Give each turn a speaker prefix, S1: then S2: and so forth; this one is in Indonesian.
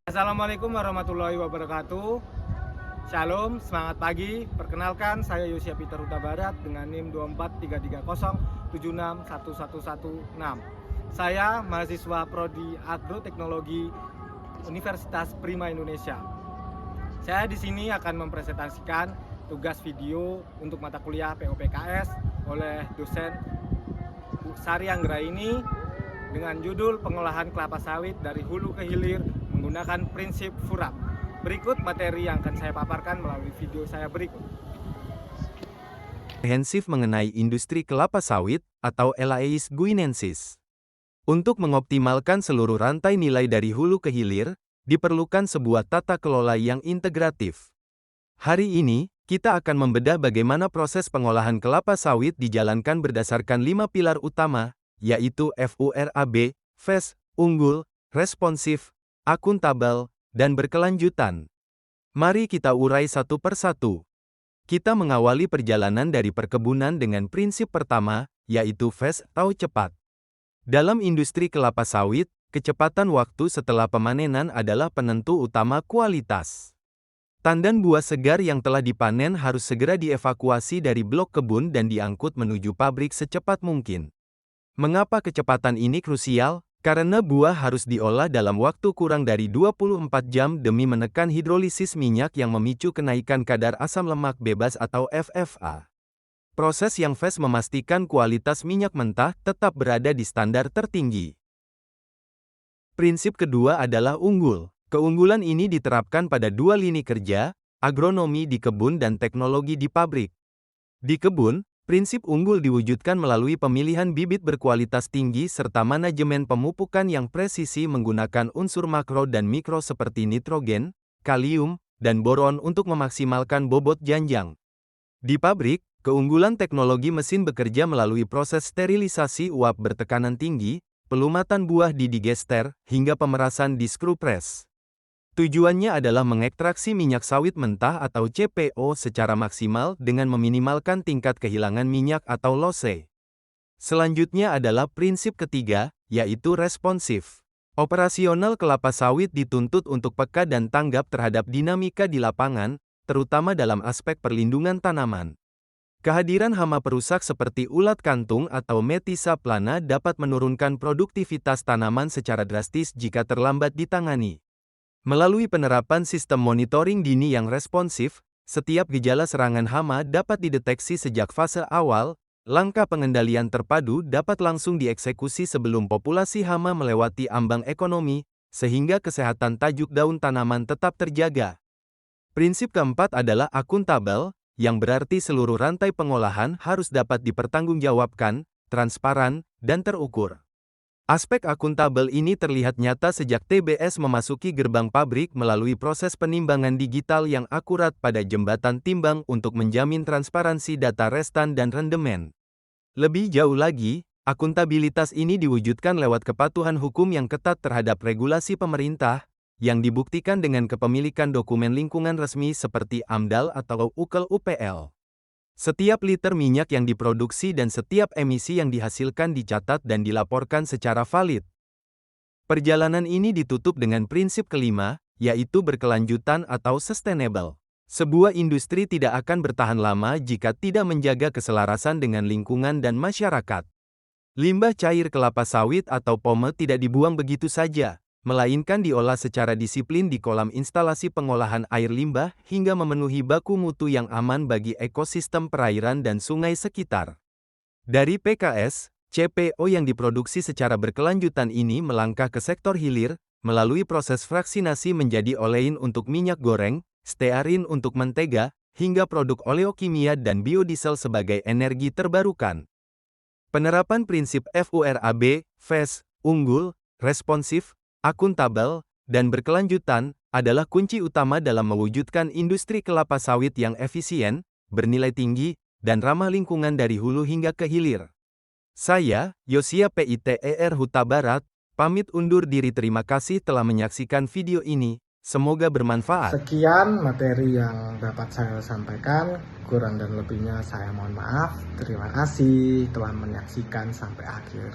S1: Assalamualaikum warahmatullahi wabarakatuh. Shalom, semangat pagi. Perkenalkan, saya Yosia Peter Huta Barat dengan NIM 24330761116. Saya mahasiswa Prodi Agroteknologi Universitas Prima Indonesia. Saya di sini akan mempresentasikan tugas video untuk mata kuliah POPKS oleh dosen Bu Sari Anggraini dengan judul pengolahan kelapa sawit dari hulu ke hilir menggunakan prinsip FURAP. Berikut materi yang akan saya paparkan melalui video saya berikut.
S2: Komprehensif mengenai industri kelapa sawit atau Elaeis guinensis. Untuk mengoptimalkan seluruh rantai nilai dari hulu ke hilir, diperlukan sebuah tata kelola yang integratif. Hari ini, kita akan membedah bagaimana proses pengolahan kelapa sawit dijalankan berdasarkan 5 pilar utama, yaitu FURAB, fast, unggul, responsif, akuntabel, dan berkelanjutan. Mari kita urai satu persatu. Kita mengawali perjalanan dari perkebunan dengan prinsip pertama, yaitu fast atau cepat. Dalam industri kelapa sawit, kecepatan waktu setelah pemanenan adalah penentu utama kualitas. Tandan buah segar yang telah dipanen harus segera dievakuasi dari blok kebun dan diangkut menuju pabrik secepat mungkin. Mengapa kecepatan ini krusial? Karena buah harus diolah dalam waktu kurang dari 24 jam demi menekan hidrolisis minyak yang memicu kenaikan kadar asam lemak bebas atau FFA. Proses yang fast memastikan kualitas minyak mentah tetap berada di standar tertinggi. Prinsip kedua adalah unggul. Keunggulan ini diterapkan pada dua lini kerja, agronomi di kebun dan teknologi di pabrik. Di kebun, prinsip unggul diwujudkan melalui pemilihan bibit berkualitas tinggi serta manajemen pemupukan yang presisi menggunakan unsur makro dan mikro seperti nitrogen, kalium, dan boron untuk memaksimalkan bobot janjang. Di pabrik, keunggulan teknologi mesin bekerja melalui proses sterilisasi uap bertekanan tinggi, pelumatan buah di digester, hingga pemerasan di screw press. Tujuannya adalah mengekstraksi minyak sawit mentah atau CPO secara maksimal dengan meminimalkan tingkat kehilangan minyak atau losse. Selanjutnya adalah prinsip ketiga, yaitu responsif. Operasional kelapa sawit dituntut untuk peka dan tanggap terhadap dinamika di lapangan, terutama dalam aspek perlindungan tanaman. Kehadiran hama perusak seperti ulat kantung atau Metisa plana dapat menurunkan produktivitas tanaman secara drastis jika terlambat ditangani. Melalui penerapan sistem monitoring dini yang responsif, setiap gejala serangan hama dapat dideteksi sejak fase awal, langkah pengendalian terpadu dapat langsung dieksekusi sebelum populasi hama melewati ambang ekonomi, sehingga kesehatan tajuk daun tanaman tetap terjaga. Prinsip keempat adalah akuntabel, yang berarti seluruh rantai pengolahan harus dapat dipertanggungjawabkan, transparan, dan terukur. Aspek akuntabel ini terlihat nyata sejak TBS memasuki gerbang pabrik melalui proses penimbangan digital yang akurat pada jembatan timbang untuk menjamin transparansi data restan dan rendemen. Lebih jauh lagi, akuntabilitas ini diwujudkan lewat kepatuhan hukum yang ketat terhadap regulasi pemerintah, yang dibuktikan dengan kepemilikan dokumen lingkungan resmi seperti AMDAL atau UKEL UPL. Setiap liter minyak yang diproduksi dan setiap emisi yang dihasilkan dicatat dan dilaporkan secara valid. Perjalanan ini ditutup dengan prinsip kelima, yaitu berkelanjutan atau sustainable. Sebuah industri tidak akan bertahan lama jika tidak menjaga keselarasan dengan lingkungan dan masyarakat. Limbah cair kelapa sawit atau pome tidak dibuang begitu saja, melainkan diolah secara disiplin di kolam instalasi pengolahan air limbah hingga memenuhi baku mutu yang aman bagi ekosistem perairan dan sungai sekitar. Dari PKS, CPO yang diproduksi secara berkelanjutan ini melangkah ke sektor hilir, melalui proses fraksinasi menjadi olein untuk minyak goreng, stearin untuk mentega, hingga produk oleokimia dan biodiesel sebagai energi terbarukan. Penerapan prinsip FURAB, fast, unggul, responsif, akuntabel, dan berkelanjutan, adalah kunci utama dalam mewujudkan industri kelapa sawit yang efisien, bernilai tinggi, dan ramah lingkungan dari hulu hingga ke hilir. Saya, Yosia PITER Huta Barat, pamit undur diri. Terima kasih telah menyaksikan video ini. Semoga bermanfaat.
S1: Sekian materi yang dapat saya sampaikan. Kurang dan lebihnya saya mohon maaf. Terima kasih telah menyaksikan sampai akhir.